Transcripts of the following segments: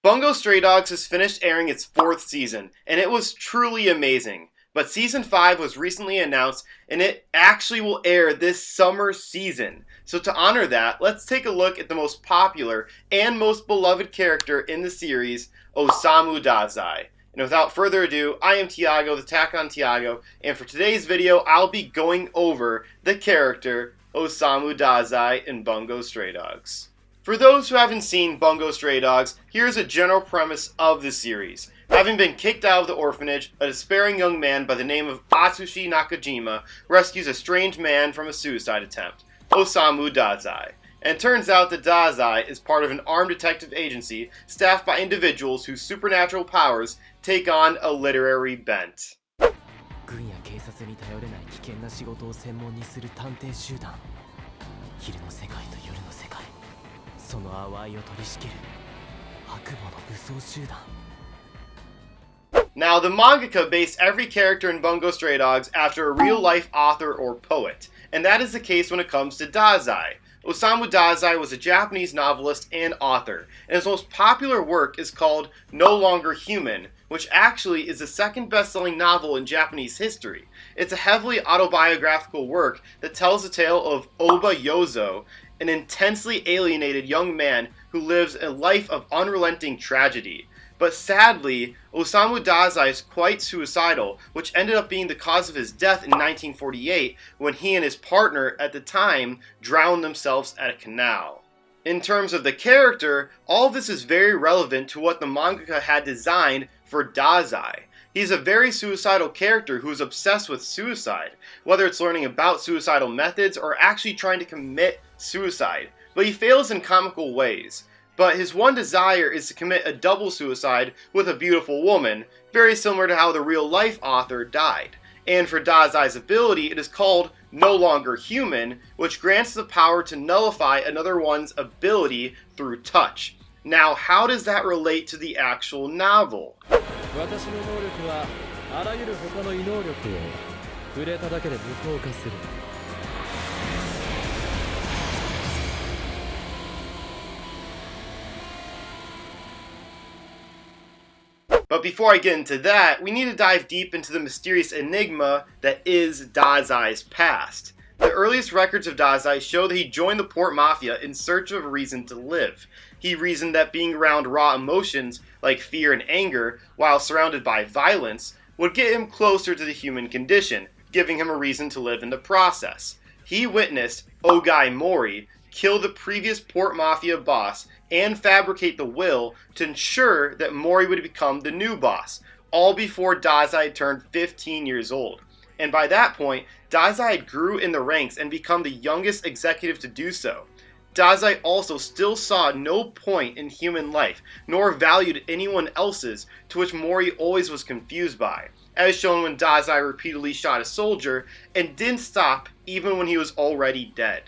Bungo Stray Dogs has finished airing its 4th season, and it was truly amazing. But Season 5 was recently announced, and it actually will air this summer season. So to honor that, let's take a look at the most popular and most beloved character in the series, Osamu Dazai. And without further ado, I am Tiago, the Tack on Tiago, and for today's video, I'll be going over the character Osamu Dazai in Bungo Stray Dogs. For those who haven't seen Bungo Stray Dogs, here's a general premise of the series. Having been kicked out of the orphanage, a despairing young man by the name of Atsushi Nakajima rescues a strange man from a suicide attempt, Osamu Dazai. And it turns out that Dazai is part of an armed detective agency staffed by individuals whose supernatural powers take on a literary bent. Now, the mangaka based every character in Bungo Stray Dogs after a real-life author or poet, and that is the case when it comes to Dazai. Osamu Dazai was a Japanese novelist and author, and his most popular work is called No Longer Human, which actually is the second best-selling novel in Japanese history. It's a heavily autobiographical work that tells the tale of Oba Yozo, an intensely alienated young man who lives a life of unrelenting tragedy. But sadly, Osamu Dazai is quite suicidal, which ended up being the cause of his death in 1948 when he and his partner at the time drowned themselves at a canal. In terms of the character, all of this is very relevant to what the mangaka had designed for Dazai. He's a very suicidal character who is obsessed with suicide, whether it's learning about suicidal methods or actually trying to commit suicide, but he fails in comical ways. But his one desire is to commit a double suicide with a beautiful woman, very similar to how the real-life author died. And for Dazai's ability, it is called No Longer Human, which grants the power to nullify another one's ability through touch. Now, how does that relate to the actual novel? But before I get into that, we need to dive deep into the mysterious enigma that is Dazai's past. The earliest records of Dazai show that he joined the Port Mafia in search of a reason to live. He reasoned that being around raw emotions like fear and anger, while surrounded by violence, would get him closer to the human condition, giving him a reason to live in the process. He witnessed Ogai Mori kill the previous Port Mafia boss and fabricate the will to ensure that Mori would become the new boss, all before Dazai turned 15 years old. And by that point, Dazai grew in the ranks and become the youngest executive to do so. Dazai also still saw no point in human life, nor valued anyone else's, to which Mori always was confused by, as shown when Dazai repeatedly shot a soldier and didn't stop even when he was already dead.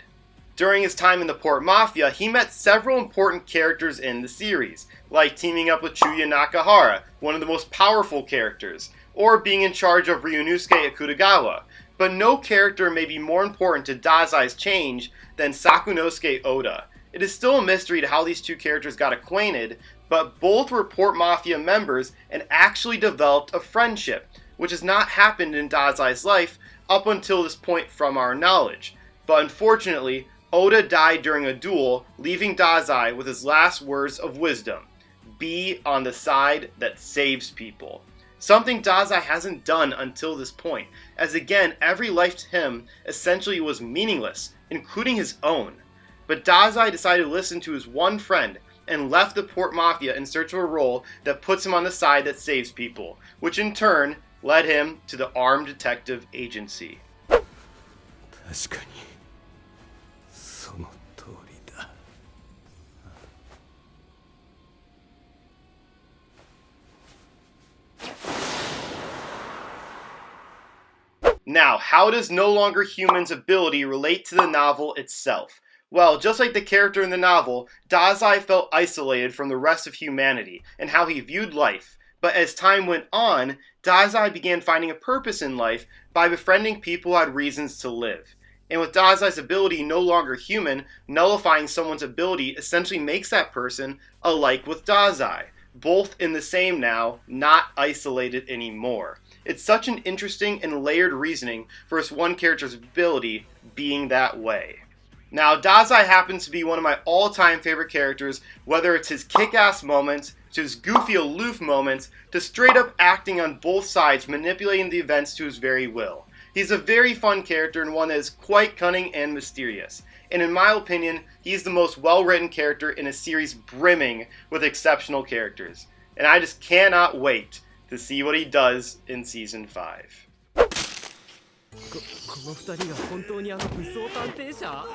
During his time in the Port Mafia, he met several important characters in the series, like teaming up with Chuuya Nakahara, one of the most powerful characters, or being in charge of Ryunosuke Akutagawa. But no character may be more important to Dazai's change than Sakunosuke Oda. It is still a mystery to how these two characters got acquainted, but both were Port Mafia members and actually developed a friendship, which has not happened in Dazai's life up until this point from our knowledge. But unfortunately, Oda died during a duel, leaving Dazai with his last words of wisdom: be on the side that saves people. Something Dazai hasn't done until this point, as again, every life to him essentially was meaningless, including his own. But Dazai decided to listen to his one friend and left the Port Mafia in search of a role that puts him on the side that saves people, which in turn led him to the armed detective agency. Now, how does No Longer Human's ability relate to the novel itself? Well, just like the character in the novel, Dazai felt isolated from the rest of humanity and how he viewed life. But as time went on, Dazai began finding a purpose in life by befriending people who had reasons to live. And with Dazai's ability No Longer Human, nullifying someone's ability essentially makes that person alike with Dazai. both in the same now, not isolated anymore. It's such an interesting and layered reasoning for this one character's ability being that way. Now, Dazai happens to be one of my all-time favorite characters, whether it's his kick-ass moments, to his goofy aloof moments, to straight up acting on both sides, manipulating the events to his very will. He's a very fun character and one that is quite cunning and mysterious. And in my opinion, he's the most well-written character in a series brimming with exceptional characters. And I just cannot wait to see what he does in Season 5. この二人が本当に武装探偵者？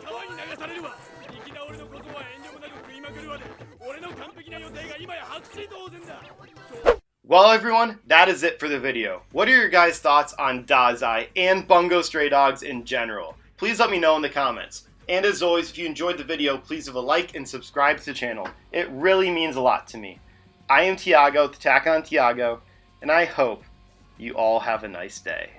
川に流されるわ。生き直るのこそは遠慮もなく食いまくるわで、俺の完璧な予定が今や白紙当然だ。Well, everyone, that is it for the video. What are your guys' thoughts on Dazai and Bungo Stray Dogs in general? Please let me know in the comments. And as always, if you enjoyed the video, please leave a like and subscribe to the channel. It really means a lot to me. I am Tiago, the Attack on Tiago, and I hope you all have a nice day.